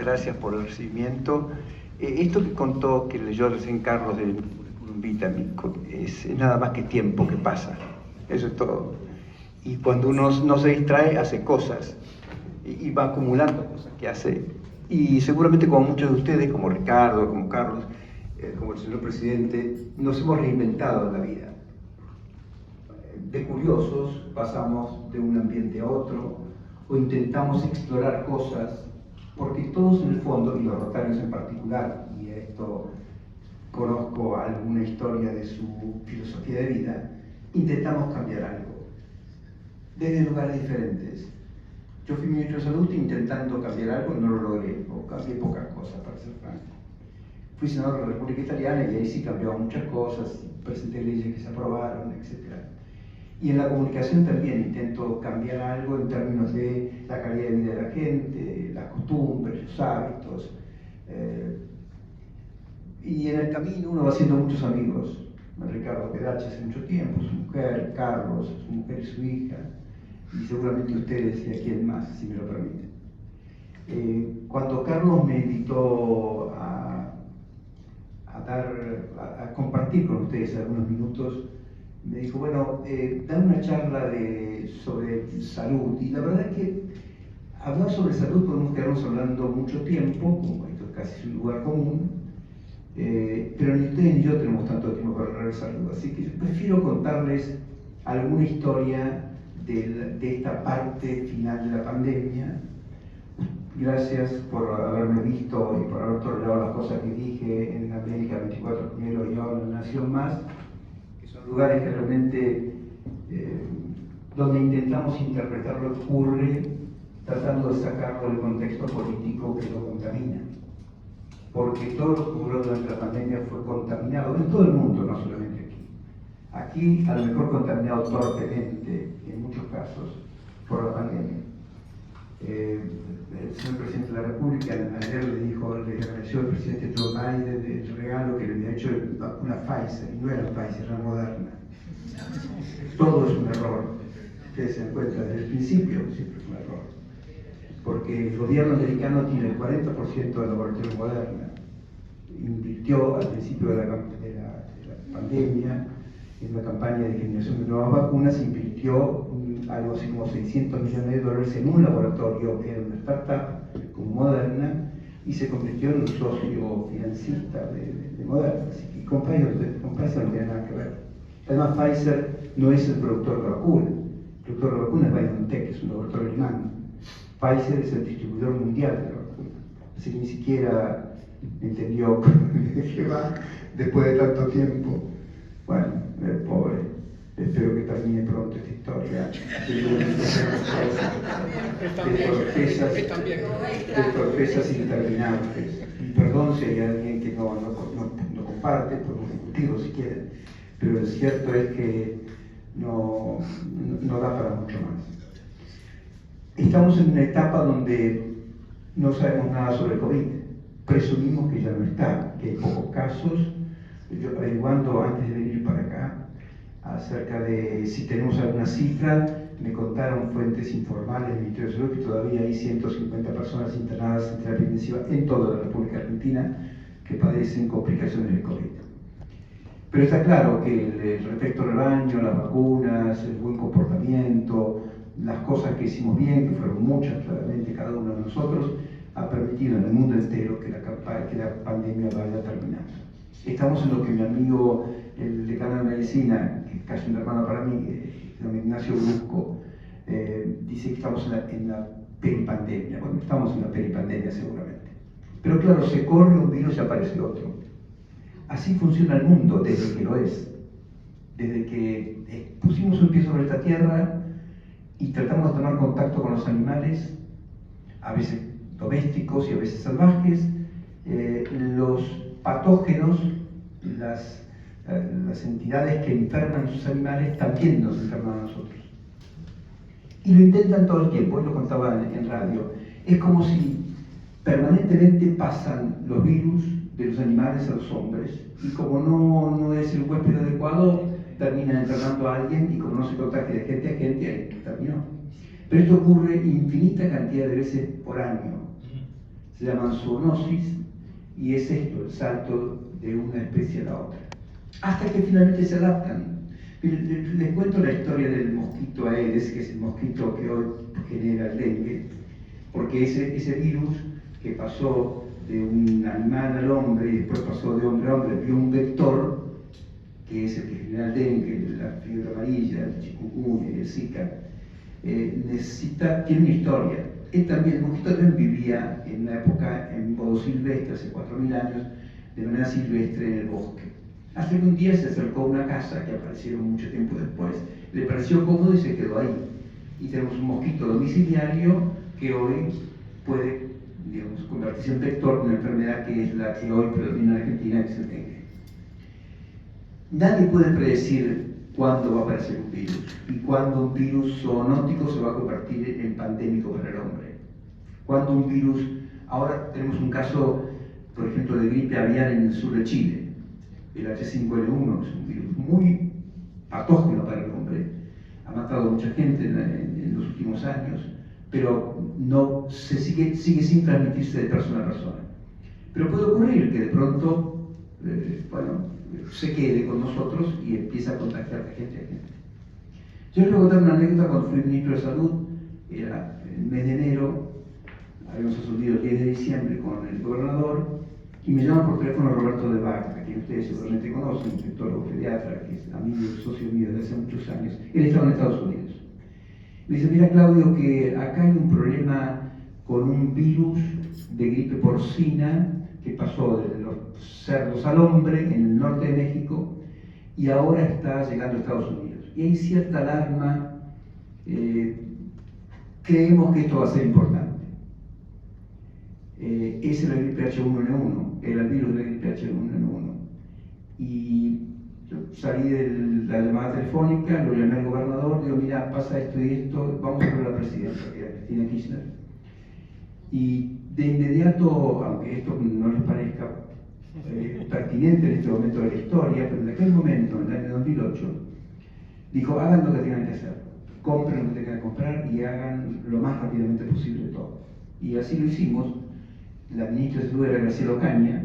gracias por el recibimiento. Esto que contó, que leyó recién Carlos de Vita, es nada más que tiempo que pasa, eso es todo. Y cuando uno no se distrae, hace cosas y va acumulando cosas que hace. Y seguramente como muchos de ustedes, como Ricardo, como Carlos, como el señor presidente, nos hemos reinventado en la vida. De curiosos pasamos de un ambiente a otro o intentamos explorar cosas, porque todos en el fondo, y los rotarios en particular, y esto conozco alguna historia de su filosofía de vida, intentamos cambiar algo, desde lugares diferentes. Yo fui ministro de Salud intentando cambiar algo y no lo logré, o cambié pocas cosas, para ser franco. Fui senador de la República Italiana y ahí sí cambiaban muchas cosas, presenté leyes que se aprobaron, etc. Y en la comunicación también intento cambiar algo en términos de la calidad de vida de la gente, las costumbres, los hábitos. Y en el camino uno va haciendo muchos amigos. Ricardo Pedacci hace mucho tiempo, su mujer, Carlos, su mujer y su hija, y seguramente ustedes y a quien más, si me lo permiten. Cuando Carlos me invitó a compartir con ustedes algunos minutos, me dijo, bueno, da una charla sobre salud. Y la verdad es que hablar sobre salud podemos quedarnos hablando mucho tiempo, como esto es casi un lugar común, pero ni ustedes ni yo tenemos tanto tiempo para hablar de salud. Así que yo prefiero contarles alguna historia de esta parte final de la pandemia. Gracias por haberme visto y por haber tolerado las cosas que dije en América 24 primero y ahora en La Nación Más, que son lugares que realmente donde intentamos interpretar lo que ocurre tratando de sacarlo del contexto político que lo contamina. Porque todo lo que ocurrió durante la pandemia fue contaminado en todo el mundo, no solamente aquí. Aquí, a lo mejor contaminado torpemente, en muchos casos, por la pandemia. El señor presidente de la República ayer le agradeció al presidente Joe Biden el regalo que le había hecho la vacuna Pfizer, y no era Pfizer, era Moderna. Todo es un error. Ustedes se dan cuenta desde el principio, siempre es un error. Porque el gobierno americano tiene el 40% de la laboratorio Moderna. Invirtió al principio de la pandemia, en la campaña de generación de nuevas vacunas, invirtió algo así como $600 millones en un laboratorio, en una startup como Moderna, y se convirtió en un socio financista de Moderna. Así que con Pfizer no tiene nada que ver. Además, Pfizer no es el productor de vacuna. El productor de vacuna es BioNTech, es un laboratorio alemán. Pfizer es el distribuidor mundial de la vacuna. Así que ni siquiera entendió de qué va después de tanto tiempo. Bueno, pobre, espero que termine pronto esta historia. De torpezas interminables. Y perdón si hay alguien que no comparte, podemos discutirlo si quieren, pero lo cierto es que no da para mucho más. Estamos en una etapa donde no sabemos nada sobre el COVID. Presumimos que ya no está, que hay pocos casos. Yo averiguando antes de venir para acá acerca de si tenemos alguna cifra, me contaron fuentes informales del Ministerio de Salud que todavía hay 150 personas internadas en terapia intensiva en toda la República Argentina que padecen complicaciones del COVID. Pero está claro que el efecto rebaño, las vacunas, el buen comportamiento, las cosas que hicimos bien, que fueron muchas claramente cada uno de nosotros, ha permitido en el mundo entero que la pandemia vaya terminando. Estamos en lo que mi amigo, el decano de medicina, que es casi un hermano para mí, don Ignacio Brusco, dice que estamos en la peripandemia. Bueno, estamos en la peripandemia seguramente. Pero claro, se corre un virus y aparece otro. Así funciona el mundo desde que lo es. Desde que pusimos un pie sobre esta tierra y tratamos de tomar contacto con los animales, a veces domésticos y a veces salvajes, los patógenos, las entidades que enferman a sus animales también nos enferman a nosotros. Y lo intentan todo el tiempo, hoy lo contaba en radio. Es como si permanentemente pasan los virus de los animales a los hombres, y como no es el huésped adecuado, termina enfermando a alguien, y como no se contagia de gente a gente, ahí terminó. Pero esto ocurre infinita cantidad de veces por año. se llaman zoonosis, y es esto, el salto de una especie a la otra, hasta que finalmente se adaptan. Les cuento la historia del mosquito Aedes, que es el mosquito que hoy genera el dengue, porque ese virus que pasó de un animal al hombre y después pasó de hombre a hombre, vio un vector, que es el que genera el dengue, la fiebre amarilla, el chikungunya y el Zika, tiene una historia. El mosquito también vivía en una época en modo silvestre, hace 4.000 años, de manera silvestre en el bosque. Hasta que un día se acercó a una casa, que aparecieron mucho tiempo después, le pareció cómodo y se quedó ahí. Y tenemos un mosquito domiciliario que hoy puede, digamos, convertirse en vector de una enfermedad que es la que hoy predomina en Argentina, que es el dengue. Nadie puede predecir cuándo va a aparecer un virus y cuándo un virus zoonótico se va a convertir en pandémico para el hombre. Cuando un virus, ahora tenemos un caso, por ejemplo, de gripe aviar en el sur de Chile. El H5N1 es un virus muy patógeno para el hombre, ha matado a mucha gente en los últimos años, pero no sigue sin transmitirse de persona a persona. Pero puede ocurrir que de pronto, se quede con nosotros y empieza a contagiar de gente a gente. Yo les voy a contar una anécdota. Cuando fui ministro de Salud, era el mes de enero, habíamos asumido el 10 de diciembre con el gobernador, y me llama por teléfono Roberto de Vaca, a quien ustedes seguramente conocen, un infectólogo pediatra, que es amigo y socio mío desde hace muchos años. Él estaba en Estados Unidos. Me dice: mira, Claudio, que acá hay un problema con un virus de gripe porcina que pasó de los cerdos al hombre en el norte de México y ahora está llegando a Estados Unidos. Y hay cierta alarma, creemos que esto va a ser importante. Es el gripe H1N1, era el virus de la gripe H1N1. Y yo salí de la llamada telefónica, lo llamé al gobernador, digo: mira, pasa esto y esto, vamos a ver a la presidenta, que era Cristina Kirchner. Y de inmediato, aunque esto no les parezca pertinente en este momento de la historia, pero en aquel momento, en el año 2008, dijo: hagan lo que tengan que hacer, compren lo que tengan que comprar y hagan lo más rápidamente posible todo. Y así lo hicimos. La ministra de Salud era Graciela Ocaña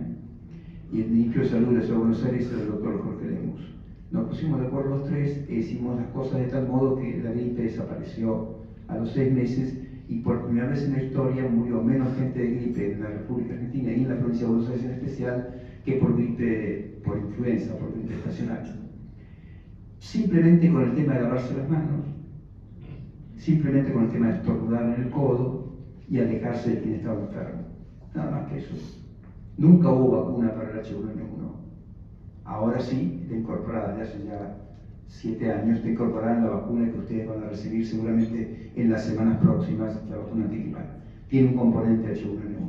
y el ministro de Salud de la Ciudad de Buenos Aires era el doctor Jorge Lemus. Nos pusimos de acuerdo los tres e hicimos las cosas de tal modo que la gripe desapareció a los 6 meses y por primera vez en la historia murió menos gente de gripe en la República Argentina y en la provincia de Buenos Aires en especial que por gripe, por influenza, por gripe estacional. Simplemente con el tema de lavarse las manos, simplemente con el tema de estornudar en el codo y alejarse de quien estaba enfermo. Nada más que eso. Nunca hubo vacuna para el H1N1. Ahora sí, está incorporada, desde hace ya 7 años, está incorporada en la vacuna que ustedes van a recibir seguramente en las semanas próximas, la vacuna antigripal. Tiene un componente H1N1.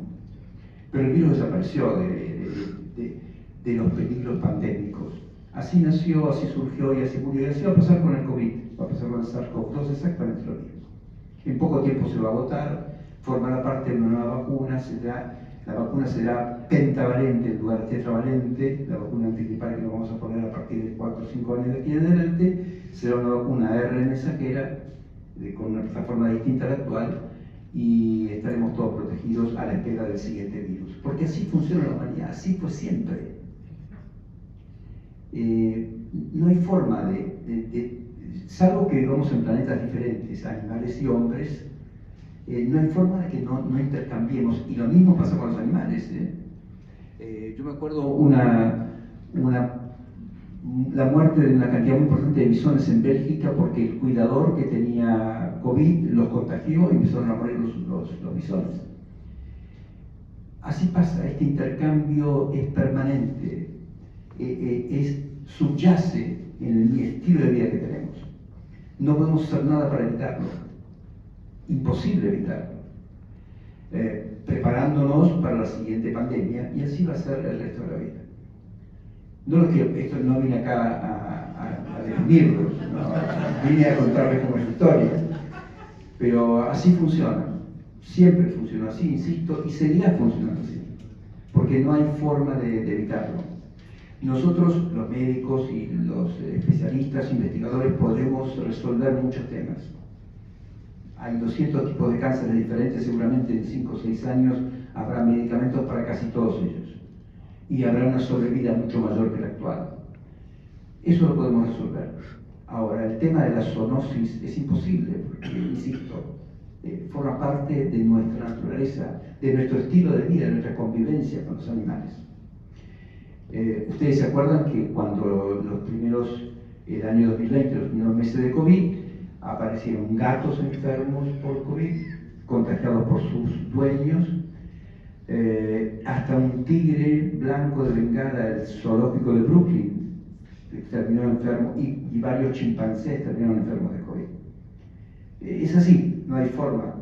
Pero el virus desapareció de los peligros pandémicos. Así nació, así surgió y así murió. Y así va a pasar con el COVID, va a pasar con el SARS-CoV-2, exactamente lo mismo. En poco tiempo se va a agotar, formará parte de una nueva vacuna, la vacuna será pentavalente en lugar de tetravalente, la vacuna antigripal que nos vamos a poner a partir de 4 o 5 años de aquí en adelante, será una vacuna ARN mensajera, con una plataforma distinta a la actual, y estaremos todos protegidos a la espera del siguiente virus. Porque así funciona la humanidad, así fue siempre. No hay forma salvo que vivamos en planetas diferentes, animales y hombres, no hay forma de que no intercambiemos, y lo mismo pasa con los animales. Yo me acuerdo la muerte de una cantidad muy importante de bisones en Bélgica porque el cuidador que tenía COVID los contagió y empezaron a morir los bisones. Así pasa, este intercambio es permanente, subyace en el estilo de vida que tenemos. No podemos hacer nada para evitarlo. Imposible evitarlo, preparándonos para la siguiente pandemia, y así va a ser el resto de la vida. No vine acá a definirlos, ¿no? Vine a contarles cómo es la historia, pero así funciona, siempre funcionó así, insisto, y seguirá funcionando así, porque no hay forma de evitarlo. Nosotros, los médicos y los especialistas, investigadores, podemos resolver muchos temas. Hay 200 tipos de cánceres diferentes, seguramente en 5 o 6 años habrá medicamentos para casi todos ellos y habrá una sobrevida mucho mayor que la actual. Eso lo podemos resolver. Ahora, el tema de la zoonosis es imposible, porque, insisto, forma parte de nuestra naturaleza, de nuestro estilo de vida, de nuestra convivencia con los animales. Ustedes se acuerdan que cuando el año 2020, los primeros meses de COVID, aparecieron gatos enfermos por COVID, contagiados por sus dueños, hasta un tigre blanco de Bengala del zoológico de Brooklyn terminó enfermo, y varios chimpancés terminaron enfermos de COVID. Es así, no hay forma.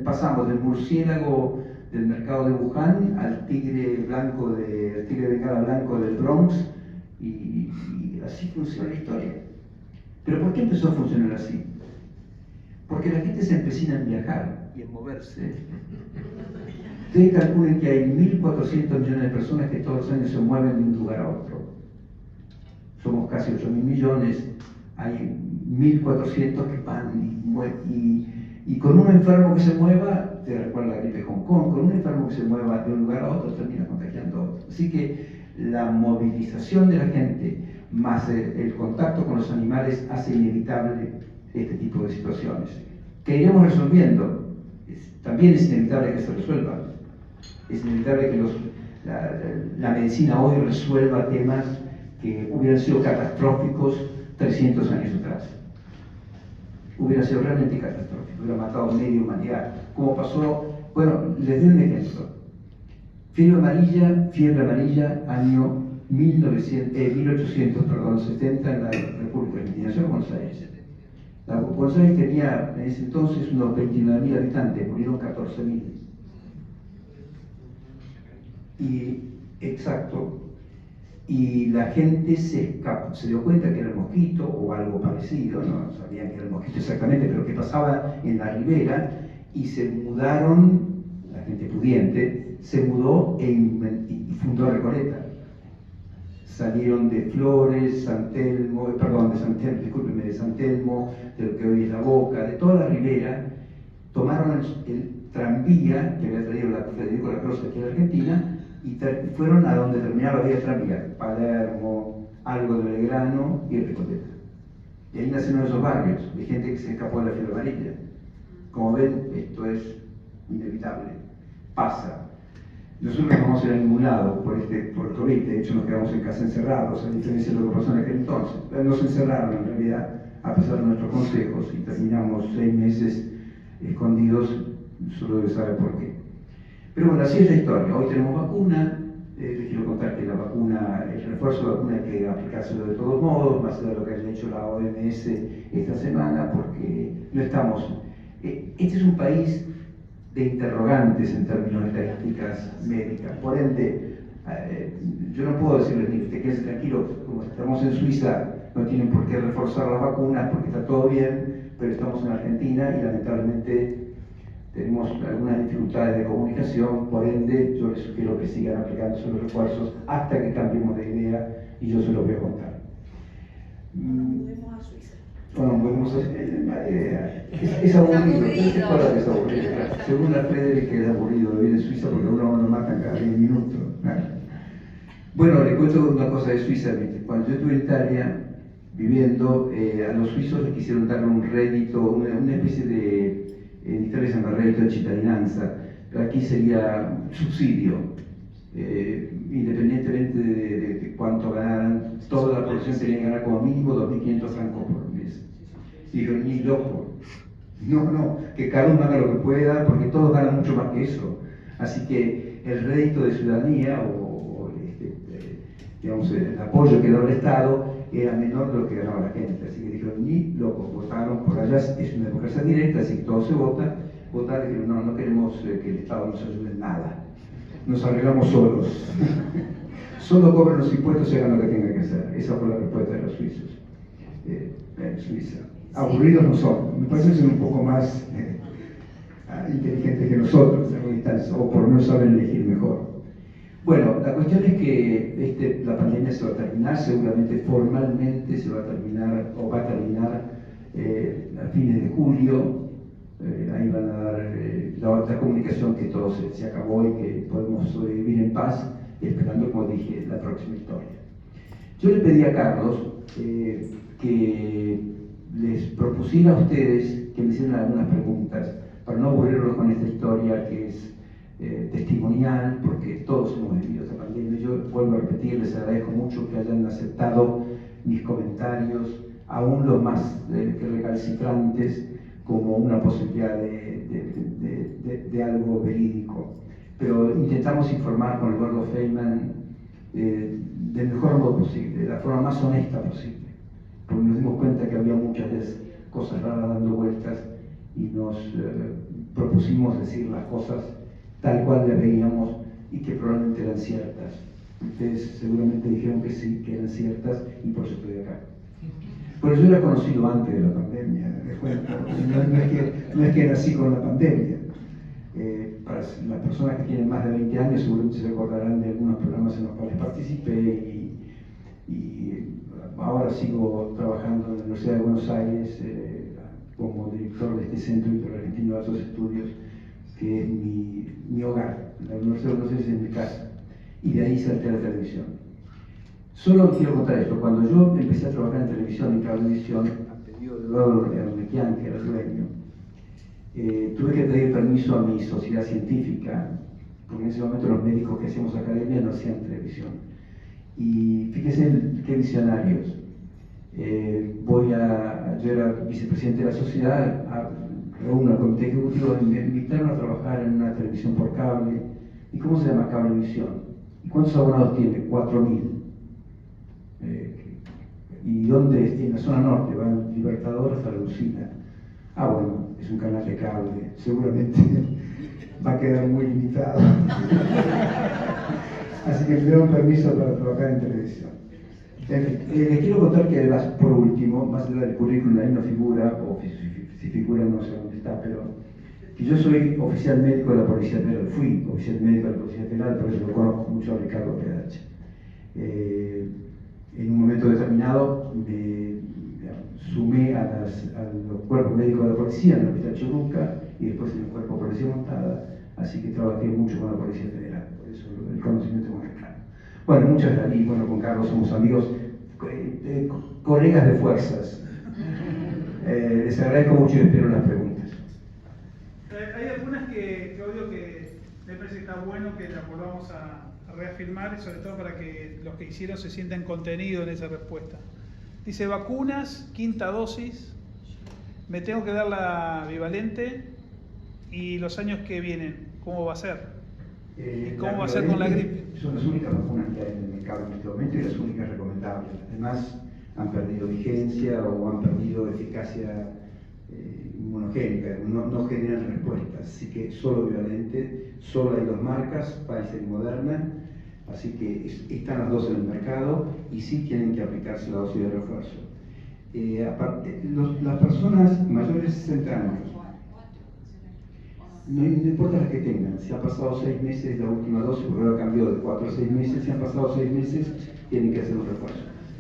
Pasamos del murciélago del mercado de Wuhan al tigre bengala blanco del Bronx, y así funciona la historia. ¿Pero por qué empezó a funcionar así? Porque la gente se empecina en viajar y en moverse. Ustedes calculen que hay 1.400 millones de personas que todos los años se mueven de un lugar a otro. Somos casi 8.000 millones, hay 1.400 que van y con un enfermo que se mueva, te recuerda la gripe de Hong Kong, con un enfermo que se mueva de un lugar a otro termina contagiando a otro. Así que la movilización de la gente más el contacto con los animales hace inevitable este tipo de situaciones, que iremos resolviendo. También es inevitable que se resuelva. Es inevitable que la medicina hoy resuelva temas que hubieran sido catastróficos 300 años atrás. Hubiera sido realmente catastrófico, hubiera matado media humanidad. Como pasó, bueno, les doy un ejemplo. Fiebre amarilla, año 1870 en la República Argentina, en Buenos Aires. Buenos Aires tenía en ese entonces unos 29.000 habitantes, murieron 14.000. Exacto. Y la gente se dio cuenta que era el mosquito o algo parecido, no sabían que era el mosquito exactamente, pero que pasaba en la ribera, y se mudaron, la gente pudiente, se mudó y fundó Recoleta. Salieron de Flores, de San Telmo, de San Telmo, de lo que hoy es La Boca, de toda la ribera, tomaron el tranvía que había traído Federico Lacroze aquí a la Argentina, y fueron a donde terminaba la vía tranvía, Palermo, algo de Belgrano y Recoleta. Y ahí nacieron esos barrios de gente que se escapó de la fiebre amarilla. Como ven, esto es inevitable, pasa. Nosotros no vamos a ir a ningún lado por el COVID, de hecho nos quedamos en casa encerrados, a diferencia de lo que pasó en aquel entonces. Nos encerraron en realidad, a pesar de nuestros consejos, y terminamos 6 meses escondidos, solo Dios sabe por qué. Pero bueno, así es la historia. Hoy tenemos vacuna, les quiero contar que la vacuna, el refuerzo de vacuna hay que aplicárselo de todos modos, más allá de lo que haya hecho la OMS esta semana, porque no estamos... Este es un país de interrogantes en términos de estadísticas médicas. Por ende, yo no puedo decirles, ni usted quédense tranquilo, como estamos en Suiza, no tienen por qué reforzar las vacunas porque está todo bien, pero estamos en Argentina y lamentablemente tenemos algunas dificultades de comunicación, por ende yo les sugiero que sigan aplicándose los refuerzos hasta que cambiemos de idea, y yo se los voy a contar. Mudemos a Suiza. Bueno, podemos es aburrido, es aburrido. Según la Frederick es aburrido vivir en Suiza porque a uno lo matan cada 10 minutos. Bueno, les cuento una cosa de Suiza. Cuando yo estuve en Italia viviendo, a los suizos les quisieron dar un rédito, una especie de... En Italia se llama rédito de cittadinanza, pero aquí sería subsidio, independientemente de cuánto ganaran, toda la población tenía que ganar como mínimo 2.500 francos por mes. Y dijeron, ni loco, no, que cada uno haga lo que pueda, porque todos ganan mucho más que eso. Así que el rédito de ciudadanía, digamos, el apoyo que daba el Estado, era menor de lo que ganaba la gente. Así que dijeron, ni loco, votaron por allá, es una democracia directa, así que todo se vota. Votaron y dijeron, no queremos que el Estado nos ayude en nada, nos arreglamos solos. Solo cobren los impuestos y hagan lo que tengan que hacer. Esa fue la respuesta de los suizos en Suiza. Aburridos no son, me parece que son un poco más inteligentes que nosotros, o por lo menos saben elegir mejor. Bueno, la cuestión es que la pandemia se va a terminar, seguramente formalmente se va a terminar, o va a terminar a fines de julio, ahí van a dar la comunicación que todo se acabó y que podemos sobrevivir en paz, esperando, como dije, la próxima historia. Yo le pedí a Carlos que les propusiera a ustedes que me hicieran algunas preguntas para no aburrirlos con esta historia que es testimonial, porque todos hemos vivido esta pandemia. Yo vuelvo a repetir, les agradezco mucho que hayan aceptado mis comentarios, aún los más recalcitrantes, como una posibilidad de algo verídico. Pero intentamos informar con Eduardo Feynman del mejor modo posible, de la forma más honesta posible, porque nos dimos cuenta que había muchas cosas raras dando vueltas y nos propusimos decir las cosas tal cual las veíamos y que probablemente eran ciertas. Ustedes seguramente dijeron que sí, que eran ciertas, y por eso estoy acá. Pero yo la he conocido antes de la pandemia, les cuento. No es que nací con la pandemia. Para las personas que tienen más de 20 años seguramente se recordarán de algunos programas en los cuales participé y ahora sigo trabajando en la Universidad de Buenos Aires como director de este Centro Interargentino de Altos Estudios, que es mi hogar. La Universidad de Buenos Aires es mi casa, y de ahí salté a la televisión. Solo quiero contar esto: cuando yo empecé a trabajar en televisión, en cablevisión, a pedido de Eduardo Armequian, que era el dueño, tuve que pedir permiso a mi sociedad científica, porque en ese momento los médicos que hacíamos academia no hacían televisión. Y fíjense qué visionarios. Yo era vicepresidente de la sociedad, reúno al comité ejecutivo y me invitaron a trabajar en una televisión por cable. ¿Y cómo se llama? Cablevisión. ¿Y cuántos abonados tiene? 4.000. ¿Y dónde? En la zona norte, van Libertador hasta la Lucina. Ah, bueno, es un canal de cable, seguramente va a quedar muy limitado. Así que me dieron permiso para trabajar en televisión. Les quiero contar que además, por último, más allá del currículum, ahí no figura, o si figura no sé dónde está, pero que yo soy oficial médico de la Policía Federal, fui oficial médico de la Policía Federal, por eso lo conozco mucho a Ricardo Pedache. En un momento determinado me sumé a los cuerpos médicos de la policía en el Hospital Churruca y después en el cuerpo de policía montada, así que trabajé mucho con la Policía Federal, por eso el conocimiento con Ricardo. Bueno, muchas gracias. Y bueno, con Carlos somos amigos, colegas de fuerzas. Les agradezco mucho y espero las preguntas. Hay algunas que obvio que me parece que está bueno que las volvamos a reafirmar, y sobre todo para que los que hicieron se sientan contenidos en esa respuesta. Dice: vacunas, quinta dosis, me tengo que dar la bivalente, y los años que vienen, ¿cómo va a ser? ¿Y cómo va a ser con la gripe? Son las únicas vacunas que hay en el mercado en este momento y las únicas recomendables. Además, han perdido vigencia o han perdido eficacia inmunogénica, no generan respuestas. Así que solo bivalente, solo hay dos marcas, Pfizer y Moderna. Así que están las dos en el mercado y sí tienen que aplicarse la dosis de refuerzo. Las personas mayores de 60 años, no importa las que tengan, si han pasado 6 meses de la última dosis, porque ahora cambió de 4 a 6 meses, si han pasado 6 meses, tienen que hacer un refuerzo.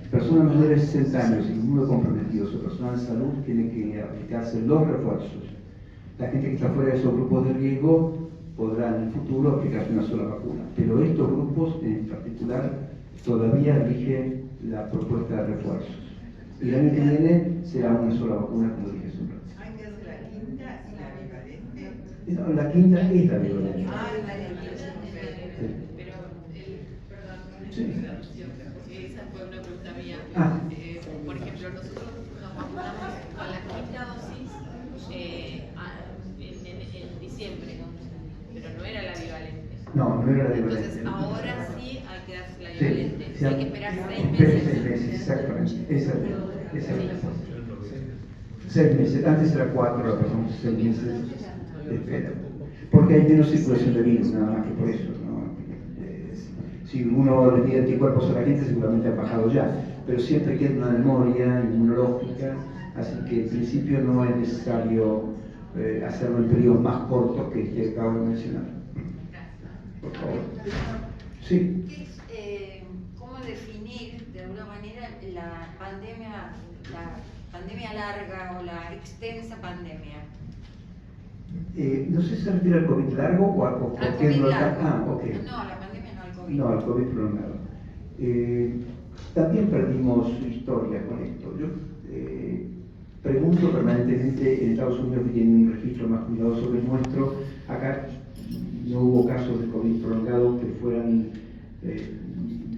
Personas mayores de 60 años, inmunocomprometidos o personas de salud, tienen que aplicarse los refuerzos. La gente que está fuera de esos grupos de riesgo podrá en el futuro aplicarse una sola vacuna, pero estos grupos en particular todavía eligen la propuesta de refuerzos. Y el año que viene será una sola vacuna, como dije hace un rato. Hay que hacer la quinta y la bivalente. No, la quinta es la bivalente. Pero, perdón, Sí. esa fue una pregunta mía. Ah. Por ejemplo, nosotros nos vacunamos con la quinta dosis en diciembre, pero no era la bivalente. No era la bivalente. Entonces, ahora sí hay que darse la Sí, bivalente. sí, Hay que esperar 6 espere meses. 6 meses, exactamente. Esa es. 6 meses, antes era 4, ahora pasamos 6 meses de espera. Porque hay menos circulación de virus, nada más que por eso, ¿no? Si uno le pide anticuerpos a la gente, seguramente ha bajado ya, pero siempre queda una memoria inmunológica, así que en principio no es necesario hacerlo en periodos más cortos que el que acabo de mencionar. Por favor. Sí. ¿Cómo definir de alguna manera la pandemia larga o la extensa pandemia? No sé si se refiere al COVID largo o a Al cualquier COVID local. largo. Ah, ok. No, a la pandemia no, al COVID. No, al COVID prolongado. También perdimos historia con esto. Yo pregunto permanentemente en Estados Unidos, que tienen un registro más cuidado sobre el nuestro. Acá no hubo casos de COVID prolongado que fueran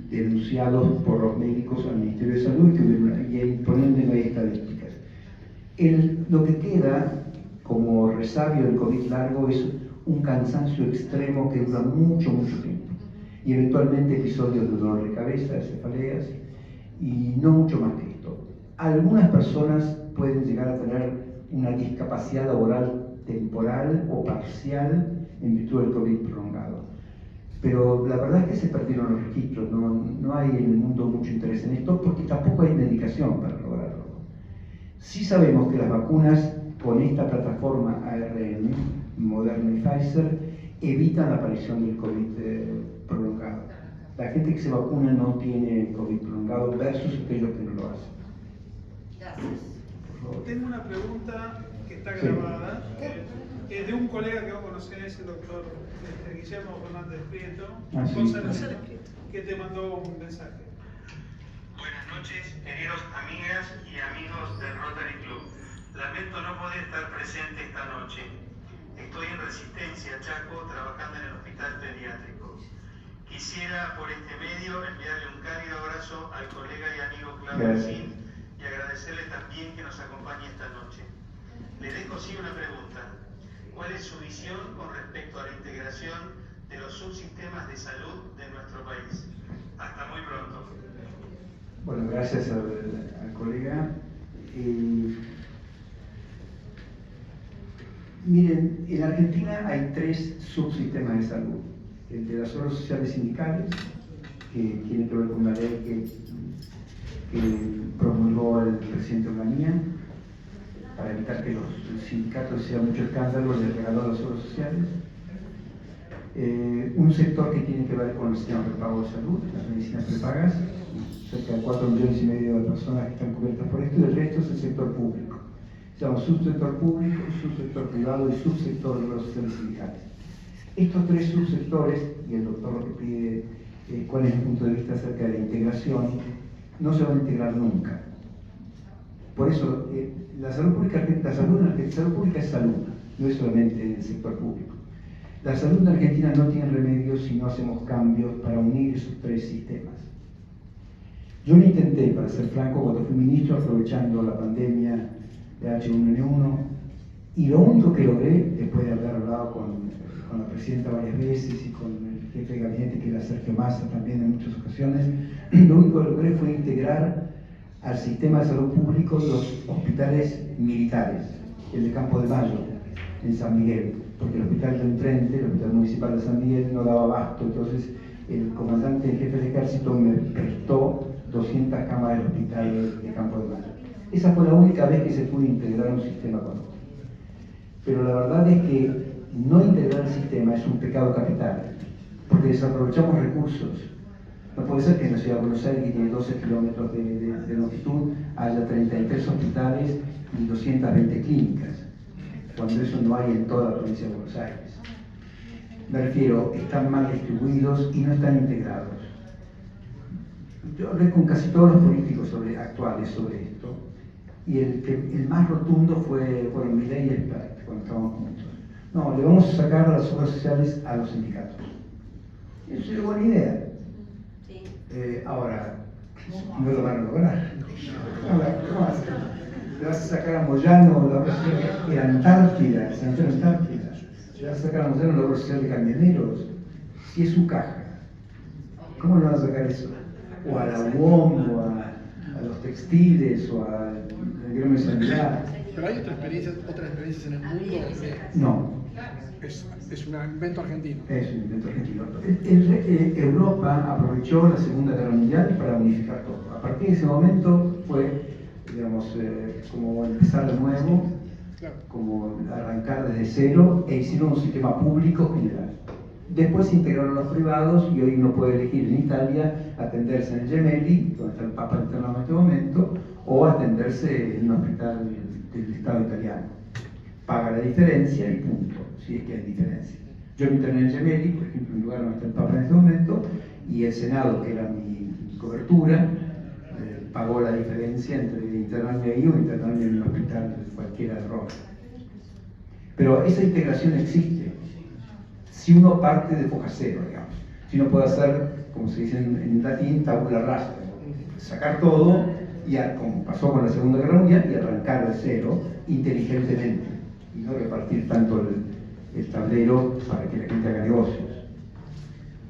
denunciados por los médicos al Ministerio de Salud y poniendo no hay estadísticas. Lo que queda como resabio del COVID largo es un cansancio extremo que dura mucho, mucho tiempo. Y eventualmente episodios de dolor de cabeza, de cefaleas, y no mucho más que esto. Algunas personas pueden llegar a tener una discapacidad laboral temporal o parcial en virtud del COVID prolongado. Pero la verdad es que se perdieron los registros, no hay en el mundo mucho interés en esto porque tampoco hay medicación para lograrlo. Sí sabemos que las vacunas con esta plataforma ARN, Moderna y Pfizer, evitan la aparición del COVID prolongado. La gente que se vacuna no tiene COVID prolongado versus aquellos que no lo hacen. Gracias. Por favor. Tengo una pregunta que está Sí. grabada, de un colega que vos conocés, el doctor Guillermo Fernández Prieto, Ah, sí. González, que te mandó un mensaje. Buenas noches, queridos amigas y amigos del Rotary Club. Lamento no poder estar presente esta noche. Estoy en Resistencia, Chaco, trabajando en el hospital pediátrico. Quisiera por este medio enviarle un cálido abrazo al colega y amigo Claudio Sin y agradecerle también que nos acompañe esta noche. Le dejo sí una pregunta. ¿Cuál es su visión con respecto a la integración de los subsistemas de salud de nuestro país? Hasta muy pronto. Bueno, gracias al colega. Miren, en Argentina hay 3 subsistemas de salud. El de las obras sociales sindicales, que tiene que ver con la ley que promulgó el presidente Onganía, para evitar que los sindicatos hicieran mucho escándalo, les regaló las obras sociales. Un sector que tiene que ver con el sistema prepago de salud, las medicinas prepagas, cerca de 4,5 millones de personas que están cubiertas por esto, y el resto es el sector público. Se llama subsector público, subsector privado y subsector de obras sociales sindicales. Estos 3 subsectores, y el doctor lo que pide cuál es el punto de vista acerca de la integración, no se van a integrar nunca. Por eso, la salud pública es salud, no es solamente el sector público. La salud en Argentina no tiene remedio si no hacemos cambios para unir esos 3 sistemas. Yo lo intenté, para ser franco, cuando fui ministro, aprovechando la pandemia de H1N1, y lo único que logré, después de haber hablado con la presidenta varias veces y con el jefe de gabinete, que era Sergio Massa también en muchas ocasiones, lo único que logré fue integrar al sistema de salud público los hospitales militares, el de Campo de Mayo, en San Miguel, porque el hospital de enfrente, el hospital municipal de San Miguel, no daba abasto. Entonces el comandante en jefe del ejército me prestó 200 camas del hospital de Campo de Mayo. Esa fue la única vez que se pudo integrar un sistema con otro. Pero la verdad es que no integrar el sistema es un pecado capital, porque desaprovechamos recursos. No puede ser que en la ciudad de Buenos Aires, que tiene 12 kilómetros de longitud, haya 33 hospitales y 220 clínicas, cuando eso no hay en toda la provincia de Buenos Aires. Me refiero, están mal distribuidos y no están integrados. Yo hablé con casi todos los políticos actuales sobre esto, y el más rotundo fueron Milei y Expert, cuando estábamos juntos. No, le vamos a sacar las obras sociales a los sindicatos. Eso es una buena idea. Ahora, no lo van a lograr. ¿Cómo hacer? Le vas a sacar a Moyano la obra social de Antártida, San Antonio Antártida. Le vas a sacar a Moyano la obra social de camioneros. Si es su caja, ¿cómo le vas a sacar eso? O a la UOM, o a los textiles, o al gremio de sanidad. Pero hay otras experiencias en el mundo donde No. es un invento argentino. Es un invento argentino. Europa aprovechó la Segunda Guerra Mundial para unificar todo. A partir de ese momento fue, digamos, como empezar de nuevo, Claro. como arrancar desde cero, e hicieron un sistema público general. Después se integraron los privados y hoy uno puede elegir en Italia atenderse en el Gemelli, donde está el Papa internado en este momento, o atenderse en un hospital del Estado italiano. paga la diferencia y punto, si es que hay diferencia. Yo me interné en Gemelli, por ejemplo, en un lugar donde está el Papa en este momento, y el Senado, que era mi cobertura, pagó la diferencia entre internarme ahí o internarme en un hospital cualquiera de Roma. Pero esa integración existe si uno parte de foja cero, digamos. Si uno puede hacer, como se dice en latín, tabula rasa, sacar todo, y como pasó con la Segunda Guerra Mundial, y arrancar de cero inteligentemente, y no repartir tanto el tablero para que la gente haga negocios.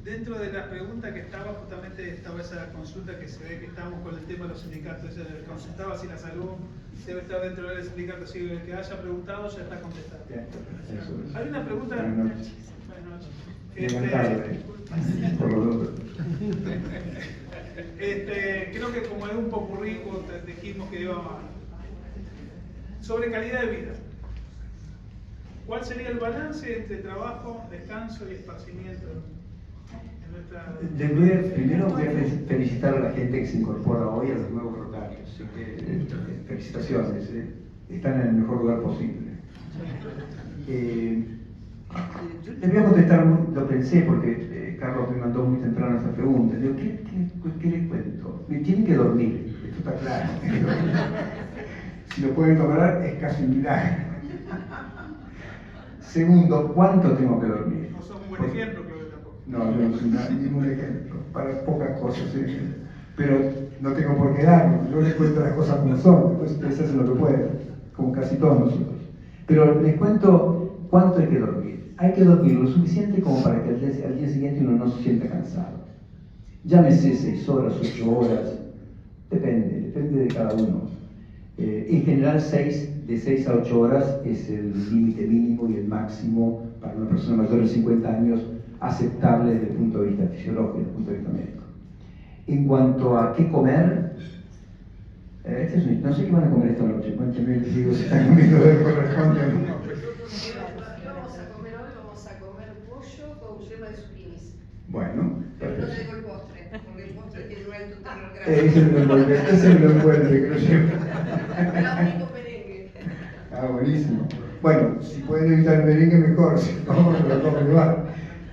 Dentro de la pregunta que estaba, justamente estaba esa consulta que se ve que estamos con el tema de los sindicatos. Consultaba si la salud debe estar dentro del sindicato. Si el que haya preguntado ya está contestado. Hay una pregunta. Buenas noches. Buenas Tarde, por los dos. Creo que como es un popurrí, dijimos que íbamos a... Sobre calidad de vida. ¿Cuál sería el balance entre trabajo, descanso y esparcimiento? Primero voy a felicitar a la gente que se incorpora hoy a los nuevos rotarios. Así que, felicitaciones, están en el mejor lugar posible. Les voy a contestar, lo pensé porque Carlos me mandó muy temprano esa pregunta. Digo, ¿qué les cuento? Me tienen que dormir, esto está claro. Si lo pueden lograr es casi un milagro. Segundo, ¿cuánto tengo que dormir? No sos un buen ejemplo, creo que tampoco. No, yo no soy ningún ejemplo, para pocas cosas, pero no tengo por qué darlo, yo les cuento las cosas como son, después ustedes hacen lo que pueden, como casi todos nosotros. Pero les cuento cuánto hay que dormir. Hay que dormir lo suficiente como para que al día siguiente uno no se sienta cansado. Llámese 6 horas, 8 horas, depende de cada uno. En general de 6 a 8 horas es el límite mínimo y el máximo para una persona mayor de 50 años aceptable desde el punto de vista fisiológico, desde el punto de vista médico. En cuanto a qué comer, no sé qué van a comer esta noche, cuéntenme, les digo si están comiendo lo que corresponde o no. ¿Qué vamos a comer hoy? Vamos a comer pollo con yema de zucchinis. Bueno, Pero no te digo el postre, porque el postre tiene un alto tenor ese es lo envuelve, que lo lleva. Era único merengue. Ah, buenísimo. Bueno, si pueden evitar el merengue mejor, si no, lo comen igual.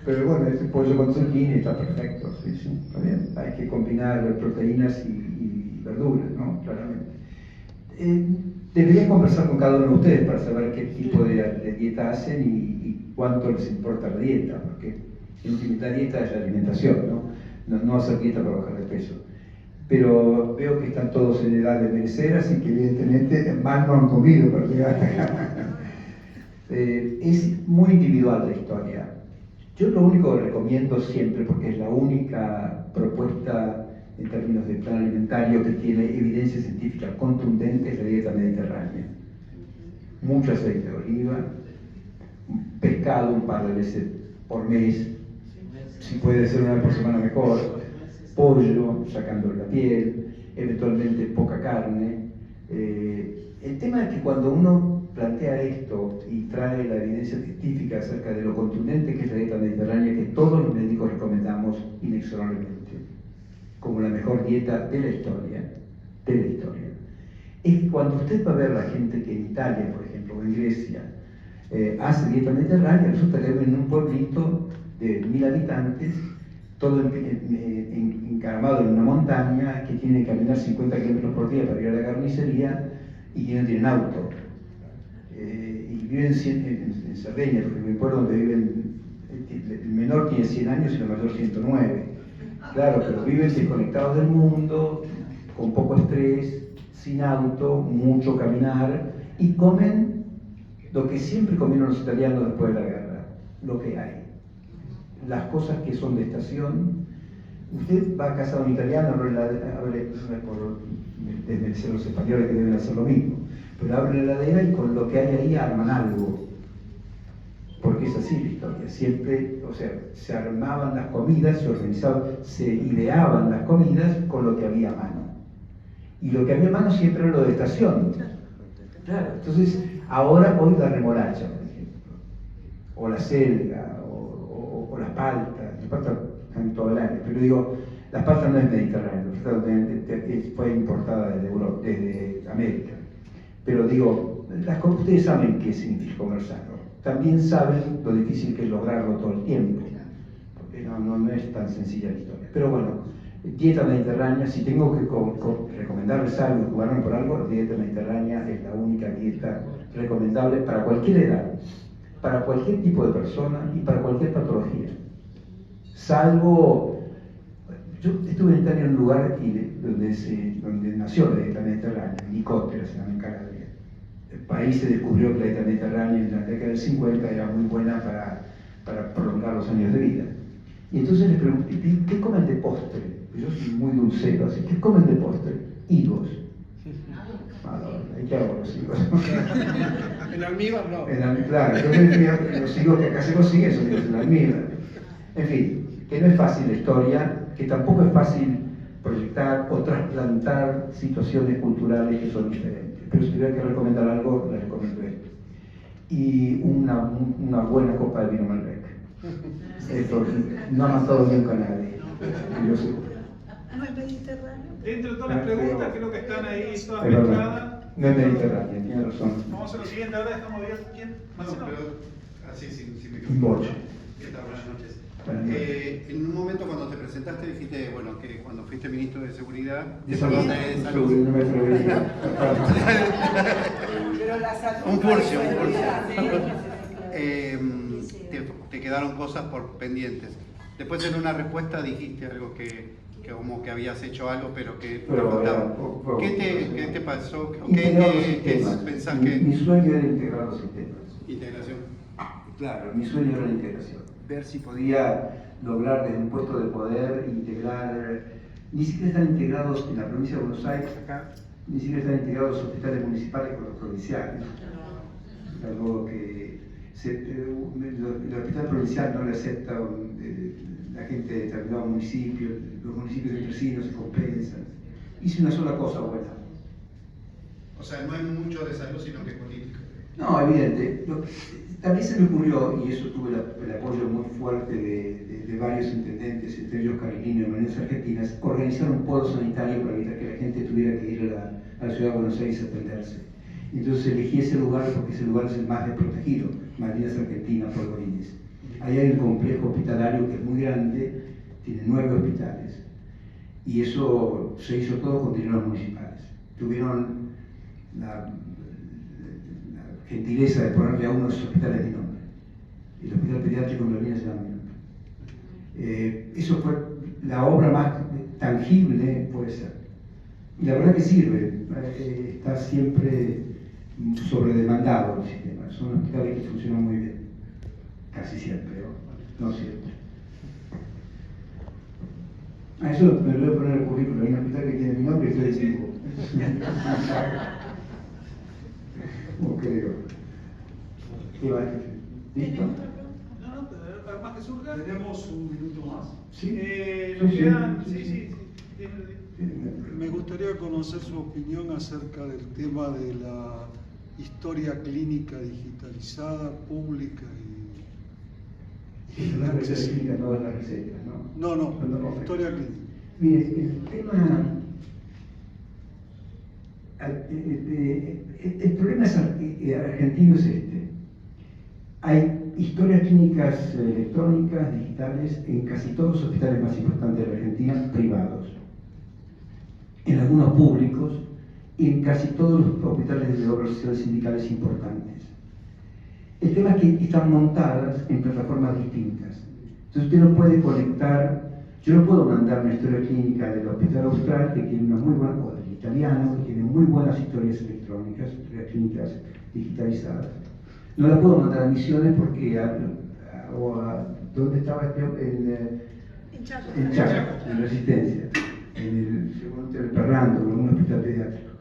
Pero bueno, este pollo con zucchini está perfecto, sí, está bien. Hay que combinar proteínas y verduras, ¿no? Claramente. Deberían conversar con cada uno de ustedes para saber qué tipo de dieta hacen y cuánto les importa la dieta, porque en última la dieta es la alimentación, no hacer dieta para bajar de peso. Pero veo que están todos en edad de envejecer, así que evidentemente mal no han comido para llegar hasta acá. Es muy individual la historia. Yo lo único que recomiendo siempre, porque es la única propuesta en términos de plan alimentario que tiene evidencia científica contundente, es la dieta mediterránea. Mucho aceite de oliva, pescado un par de veces por mes, si puede ser una vez por semana mejor, pollo, sacándole la piel, eventualmente poca carne. El tema es que cuando uno plantea esto y trae la evidencia científica acerca de lo contundente que es la dieta mediterránea, que todos los médicos recomendamos inexorablemente, como la mejor dieta de la historia, es que cuando usted va a ver a la gente que en Italia, por ejemplo, o en Grecia, hace dieta mediterránea, resulta que viven en un pueblito de 1000 habitantes, todo encaramado en una montaña, que tiene que caminar 50 kilómetros por día para ir a la carnicería y que no tienen auto. Y viven en Cerdeña, porque me acuerdo donde viven, el menor tiene 100 años y el mayor 109. Claro, pero viven desconectados del mundo, con poco estrés, sin auto, mucho caminar, y comen lo que siempre comieron los italianos después de la guerra, lo que hay. Las cosas que son de estación. Usted va a casa de un italiano, abre por desmerecer los españoles que deben hacer lo mismo, pero abre la heladera y con lo que hay ahí arman algo. Porque es así la historia, siempre, o sea, se armaban las comidas, se ideaban las comidas con lo que había a mano. Y lo que había a mano siempre era lo de estación. Claro, entonces, hoy la remolacha, por ejemplo, o la selga, o las paltas. Las paltas están todo el año, pero digo, las paltas no es mediterránea, fue importada desde América. Pero digo, ustedes saben qué significa comer sano. También saben lo difícil que es lograrlo todo el tiempo, porque no es tan sencilla la historia. Pero bueno, dieta mediterránea, si tengo que recomendarles algo, jugarme por algo, la dieta mediterránea es la única dieta recomendable para cualquier edad, para cualquier tipo de persona y para cualquier patología. Salvo, yo estuve en Italia en un lugar donde nació la dieta mediterránea, Nicótera se llama, en Calabria. El país se descubrió que la dieta mediterránea en la década del 50 era muy buena para prolongar los años de vida. Y entonces les pregunté, ¿qué comen de postre? Yo soy muy dulcero, así que ¿qué comen de postre? Higos. ¿Y qué hago con los higos? En almíbar no. Claro, yo me fui a los higos que acá se consiguen son higos en almíbar. En fin, que no es fácil la historia, que tampoco es fácil proyectar o trasplantar situaciones culturales que son diferentes. Pero si tuviera que recomendar algo, les recomiendo esto. Y una buena copa de vino Malbec. Esto no ha matado nunca a nadie. Yo sé. ¿No es mediterráneo? Dentro de todas las preguntas, creo que están ahí todas Es verdad. mezcladas. No es mediterráneo, tiene razón. Vamos a lo siguiente, ahora dejamos bien. ¿Quién? No, Marcelo. pero así sí me Un boche. ¿Qué tal? Buenas noches. Buenas noches. En un momento cuando te presentaste dijiste, bueno, que cuando fuiste ministro de Seguridad, De perdón, salud. de No Salud. me atrevería. Pero la salud. Un curso. Te quedaron cosas por pendientes. Después en una respuesta dijiste algo que como que habías hecho algo, pero que te Pero, faltaba. bueno, ¿Qué te pasó? Integrar los ¿Qué sistemas. pensás Mi que...? sueño era integrar los sistemas. Integración. Claro, mi sueño era la integración. Ver si podía lograr desde un puesto de poder integrar. Ni siquiera están integrados en la provincia de Buenos Aires, acá, ni siquiera están integrados los hospitales municipales con los provinciales. Algo que el hospital provincial no le acepta la gente de determinado municipio, los municipios entre sí no se compensan. Hice una sola cosa buena. O sea, no es mucho de salud, sino que es político. No, evidente. También se me ocurrió, y eso tuve el apoyo muy fuerte de varios intendentes, entre ellos Carilino y Manuel Argentinas, organizar un polo sanitario para evitar que la gente tuviera que ir a la ciudad de Buenos Aires a atenderse. Entonces elegí ese lugar porque ese lugar es el más desprotegido, Malvinas Argentinas, Polvorines. Ahí hay un complejo hospitalario que es muy grande, tiene 9 hospitales, y eso se hizo todo con dinero municipales. Tuvieron la gentileza de ponerle a uno de esos hospitales mi nombre. El hospital pediátrico en Malvinas se llama mi nombre. Eso fue la obra más tangible, puede ser. Y la verdad que sirve, está siempre sobredemandado el sistema. Son hospitales que funcionan muy bien, casi siempre, no siempre. Eso me lo voy a poner en el currículum, hay un hospital que tiene mi nombre y estoy vivo. ¿Cómo creo? ¿Qué va a decir? ¿Listo? No, pero más que surja. Tenemos un minuto más. Sí. Nos Sí, quedan, sí. sí. Me gustaría conocer su opinión acerca del tema de la historia clínica digitalizada, pública y La receta clínica, no las recetas, ¿no? No, historia clínica. Mire, el tema. El problema argentino es este. Hay historias clínicas electrónicas, digitales, en casi todos los hospitales más importantes de la Argentina, privados. En algunos públicos y en casi todos los hospitales de obras sociales sindicales importantes. El tema es que están montadas en plataformas distintas. Entonces usted no puede conectar, yo no puedo mandar una historia clínica del Hospital Austral, que tiene una muy buena, o del italiano, que tiene muy buenas historias electrónicas, historias clínicas digitalizadas. No la puedo mandar a Misiones porque, ¿dónde estaba? En Chaco. En Chaco, en Resistencia, en el Perrando, en un hospital pediátrico,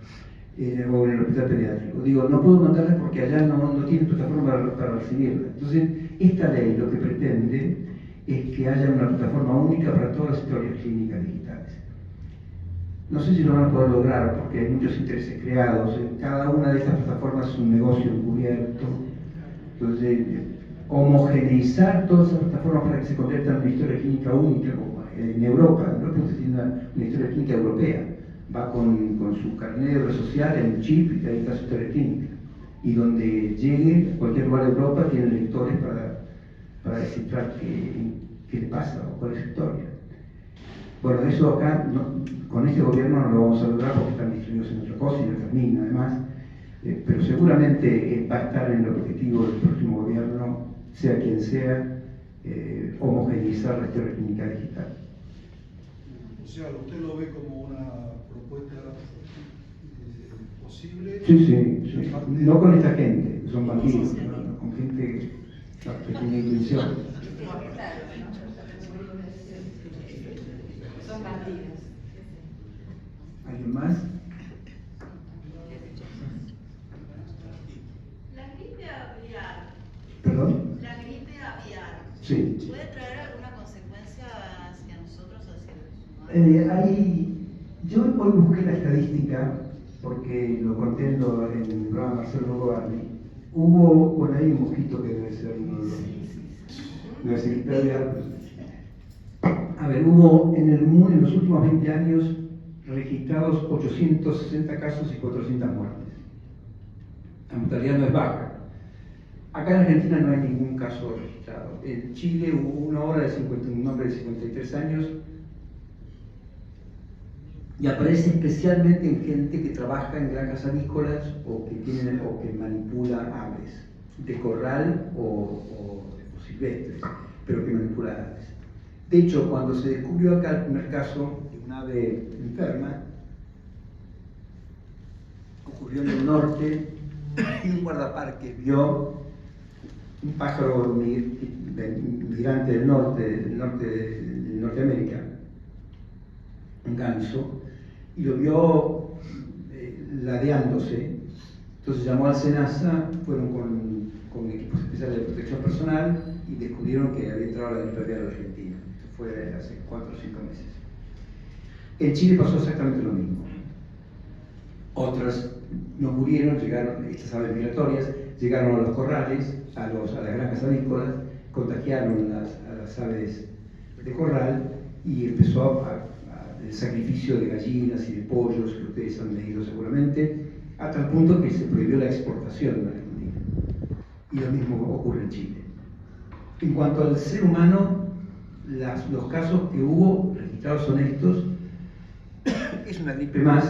o en el hospital pediátrico. Digo, no puedo mandarla porque allá no tiene plataforma para recibirla. Entonces, esta ley lo que pretende es que haya una plataforma única para todas las historias clínicas digitales. No sé si lo van a poder lograr porque hay muchos intereses creados. Cada una de estas plataformas es un negocio encubierto. Entonces, homogeneizar todas esas plataformas para que se conviertan en una historia clínica única, como en Europa. En Europa usted tiene una historia clínica europea. Va con su carnet de obra social, en un chip, y ahí está su historia clínica. y donde llegue a cualquier lugar de Europa tiene lectores para descifrar qué le pasa o cuál es su historia. Bueno, eso acá, con este gobierno no lo vamos a lograr porque están distribuidos en otra cosa y en otras minas además, pero seguramente va a estar en el objetivo del próximo gobierno, sea quien sea, homogeneizar la historia clínica digital. O sea, ¿usted lo ve como una propuesta posible? Sí. No con esta gente, son bandidos, ¿no? Con gente que tiene intención. Son bandidos. ¿Alguien más? La gripe aviar. ¿Perdón? La gripe aviar. Sí. ¿Puede traer alguna consecuencia hacia nosotros, hacia los humanos? Yo hoy busqué la estadística, porque lo conté en el programa Marcelo Gobardi. Bueno, hay un mosquito que debe ser uno de los. Debe ser gripe aviar. A ver, hubo en los últimos 20 años registrados 860 casos y 400 muertes. La mortalidad no es baja. Acá en Argentina no hay ningún caso registrado. En Chile hubo un hombre de 53 años y aparece especialmente en gente que trabaja en granjas avícolas o que manipula aves, de corral o silvestres, pero que manipula aves. De hecho, cuando se descubrió acá el primer caso de un ave enferma, ocurrió en el norte, y un guardaparque vio un pájaro migrante del norte de Norteamérica, un ganso, y lo vio ladeándose. Entonces llamó al SENASA, fueron con equipos especiales de protección personal y descubrieron que había entrado la gripe aviar a la Argentina. Esto fue hace 4 o 5 meses. En Chile pasó exactamente lo mismo. Otras no murieron, estas aves migratorias, llegaron a los corrales, a las granjas avícolas, contagiaron a las aves de corral y empezó el sacrificio de gallinas y de pollos, que ustedes han leído seguramente, hasta el punto que se prohibió la exportación de la Argentina. Y lo mismo ocurre en Chile. En cuanto al ser humano, los casos que hubo registrados son estos. Es una gripe más,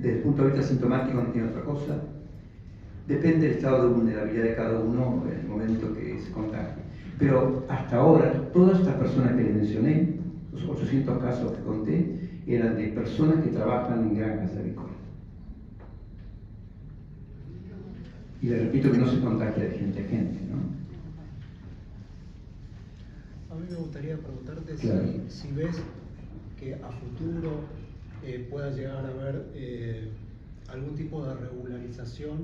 desde el punto de vista sintomático no tiene otra cosa. Depende del estado de vulnerabilidad de cada uno en el momento que se contagie. Pero hasta ahora, todas estas personas que les mencioné, los 800 casos que conté, eran de personas que trabajan en granjas avícolas. Y les repito que no se contagia de gente a gente, ¿no? A mí me gustaría preguntarte Claro. si ves que a futuro pueda llegar a haber algún tipo de regularización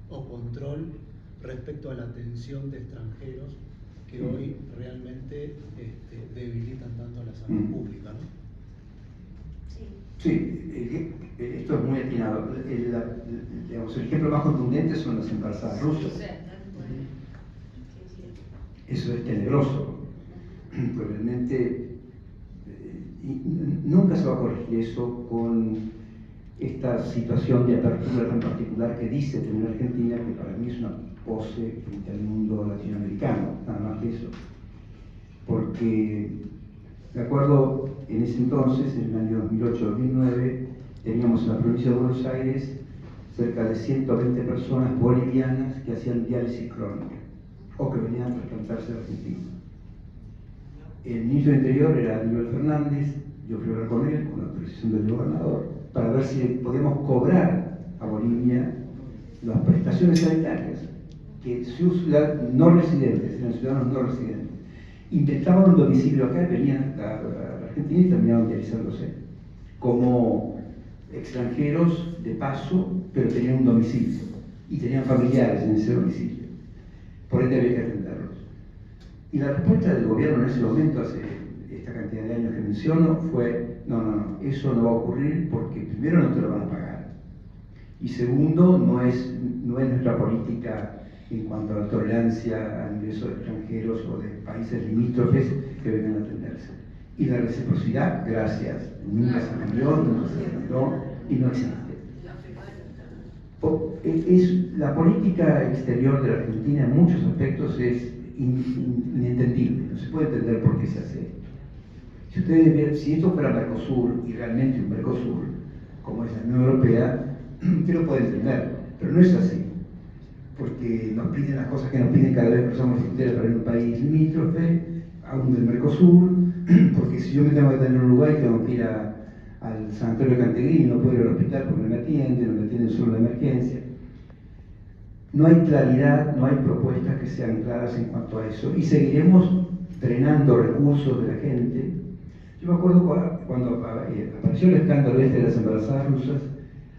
o control respecto a la atención de extranjeros que hoy realmente debilitan tanto a la salud pública, ¿no? Sí, esto es muy atinado. El ejemplo más contundente son las embarazadas rusas. Eso es tenebroso. Pues realmente nunca se va a corregir eso con esta situación de apertura tan particular que dice tener Argentina, que para mí es una pose frente al mundo latinoamericano, nada más que eso. Porque, de acuerdo, en ese entonces, en el año 2008-2009, teníamos en la provincia de Buenos Aires cerca de 120 personas bolivianas que hacían diálisis crónica o que venían a trasplantarse a Argentina. El ministro del Interior era Aníbal Fernández. Yo fui a hablar con él, con la autorización del gobernador, para ver si podíamos cobrar a Bolivia las prestaciones sanitarias que no residentes, eran ciudadanos no residentes, intentaban un domicilio acá y venían a la Argentina y terminaban dializándose como extranjeros de paso, pero tenían un domicilio y tenían familiares en ese domicilio. Por ende había que atenderlos. Y la respuesta del gobierno en ese momento, hace esta cantidad de años que menciono, fue: no, eso no va a ocurrir porque primero no te lo van a pagar. Y segundo, no es nuestra política en cuanto a la tolerancia al ingreso de extranjeros o de países limítrofes que vengan a atenderse. Y la reciprocidad, gracias, nunca se cambió, nunca se cambió y no existe. La política exterior de la Argentina en muchos aspectos es inentendible, no se puede entender por qué se hace esto. Si ustedes ven, si esto fuera Mercosur, y realmente un Mercosur, como es la Unión Europea, usted lo puede entender, pero no es así, porque nos piden las cosas que nos piden cada vez que cruzamos la frontera para ir a un país limítrofe, aún del Mercosur, porque si yo me tengo que tener en Uruguay, tengo que ir al sanatorio de Cantegrini, no puedo ir al hospital porque no me atienden solo en la emergencia. No hay claridad, no hay propuestas que sean claras en cuanto a eso, y seguiremos drenando recursos de la gente. Yo me acuerdo cuando apareció el escándalo de las embarazadas rusas,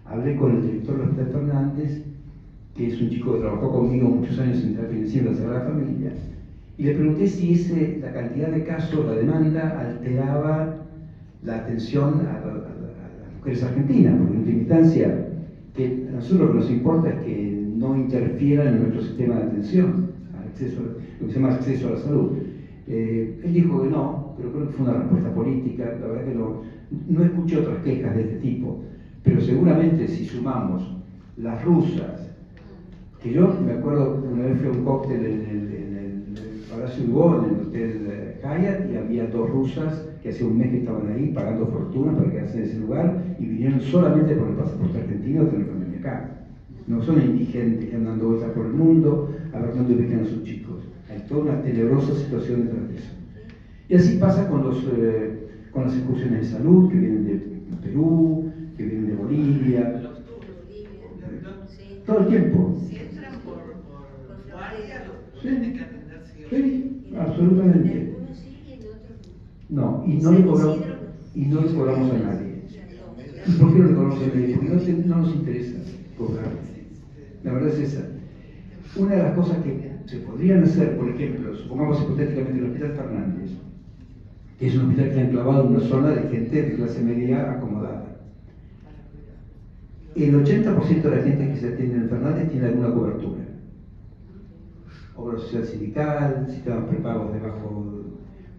hablé con el director del Hospital Fernández, que es un chico que trabajó conmigo muchos años en la financiera de la Sagrada Familia, y le pregunté si la cantidad de casos, la demanda, alteraba la atención a las mujeres argentinas, porque en última instancia, que a nosotros lo que nos importa es que no interfieran en nuestro sistema de atención, lo que se llama acceso a la salud. Él dijo que no, pero creo que fue una respuesta política. La verdad que no escuché otras quejas de este tipo, pero seguramente si sumamos las rusas, que yo me acuerdo que una vez fui a un cóctel en el Palacio Hugo, en el Hotel Hyatt, y había 2 rusas que hacía un mes que estaban ahí pagando fortuna para quedarse en ese lugar, y vinieron solamente por el pasaporte argentino a tener familia acá. No son indigentes que andan dando vueltas por el mundo a ver dónde ubican a sus chicos. Hay toda una tenebrosa situación detrás de eso. Y así pasa con las excursiones de salud que vienen de Perú, que vienen de Bolivia. Todo el tiempo. Si entran por guardia, los Sí. tienen que atender sí o Sí, absolutamente. No, y no le cobramos a nadie. ¿Y por qué no le cobramos a nadie? Porque no nos interesa cobrar. La verdad es esa. Una de las cosas que se podrían hacer, por ejemplo, supongamos hipotéticamente el Hospital Fernández, que es un hospital que está enclavado en una zona de gente de clase media acomodada. El 80% de la gente que se atiende en el Fernández tiene alguna cobertura. Obra social sindical, sistemas prepagos debajo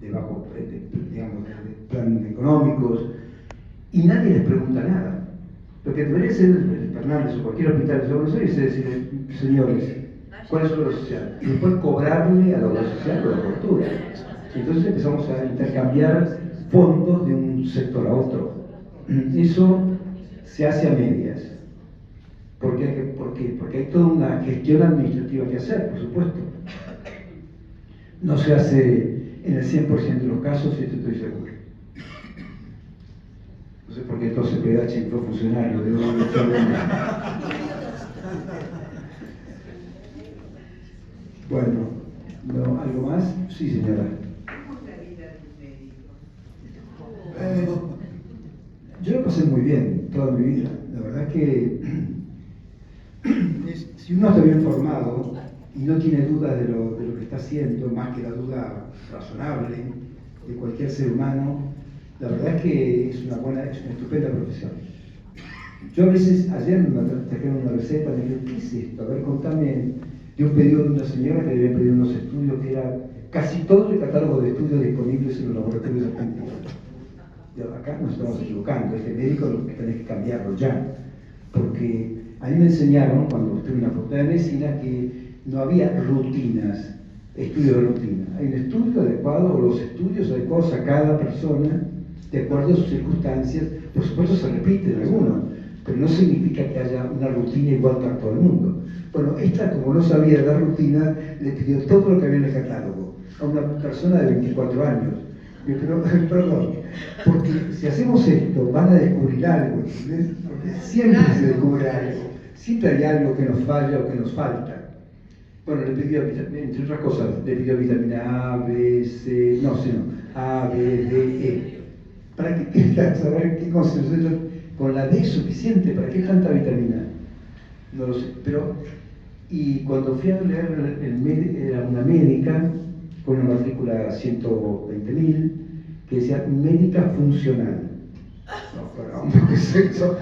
digamos, de planes económicos, y nadie les pregunta nada. Lo que debería ser el Fernández o cualquier hospital de Buenos Aires es decirle, señores, ¿cuál es su obra social? Y después cobrarle a la obra social por la cobertura. Y entonces empezamos a intercambiar fondos de un sector a otro. Eso se hace a medias. ¿Por qué? Porque hay toda una gestión administrativa que hacer, por supuesto. No se hace en el 100% de los casos, esto estoy seguro. No sé por qué todo CPH fue funcionario de una Bueno, ¿no? ¿Algo más? Sí, señora. ¿Cómo es la vida de un médico? Yo lo pasé muy bien toda mi vida. La verdad que si uno está bien formado y no tiene dudas de lo que está haciendo, más que la duda razonable de cualquier ser humano, la verdad es que es una estupenda profesión. Yo a veces, ayer me trajeron una receta, me dijeron, ¿qué es esto? A ver, contame de un pedido de una señora que le había pedido unos estudios que era casi todo el catálogo de estudios disponibles en los laboratorios argentinos. Acá nos estamos equivocando, este médico lo que tenés que cambiarlo ya, porque a mí me enseñaron cuando estuve en la facultad de medicina que no había rutinas, estudio de rutina. Hay un estudio adecuado o los estudios adecuados a cada persona de acuerdo a sus circunstancias. Por supuesto se repiten algunos, pero no significa que haya una rutina igual para todo el mundo. Bueno, esta, como no sabía la rutina, le pidió todo lo que había en el catálogo a una persona de 24 años. Yo, pero, perdón, porque si hacemos esto, van a descubrir algo, ¿entendés? Porque siempre se descubre algo, siempre hay algo que nos falla o que nos falta. Bueno, le pidió, entre otras cosas, le pidió vitamina A, B, C, A, B, D, E. ¿Para qué saber qué concentración? Con la D es suficiente, ¿para qué tanta vitamina? No lo sé, pero... Y cuando fui a leer, era una médica con una matrícula 120.000, que decía médica funcional. No, caramba, ¿qué es eso?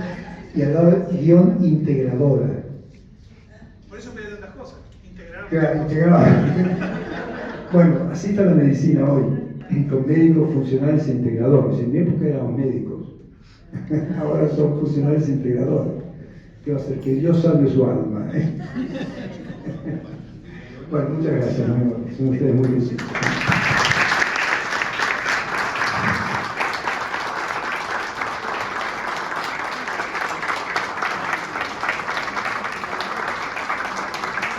Y al lado guión integradora. Por eso pide tantas cosas. Integradora. Bueno, así está la medicina hoy, con médicos funcionales e integradores. En mi época éramos médicos, ahora son funcionales e integradores. que va a hacer que Dios salve su alma. Bueno, muchas gracias, mi amor. Son ustedes muy lucidos.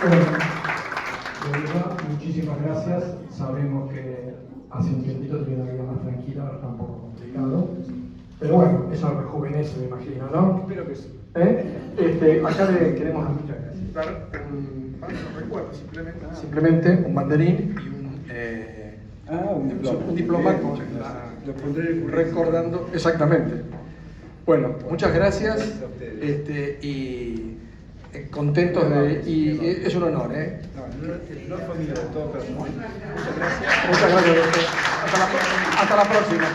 Bueno, de verdad, muchísimas gracias. Sabemos que hace un tiempito tenía una vida más tranquila, ahora está un poco complicado. Pero bueno, eso rejuvenece, me imagino, ¿no? Espero que sí. Acá le queremos dar un recuerdo, simplemente un banderín y un diploma con Lo pondré recordando, exactamente. Bueno, muchas gracias y contentos y es un honor, ¿eh? No familia de todo caso. Muchas gracias. Muchas gracias. Hasta la próxima.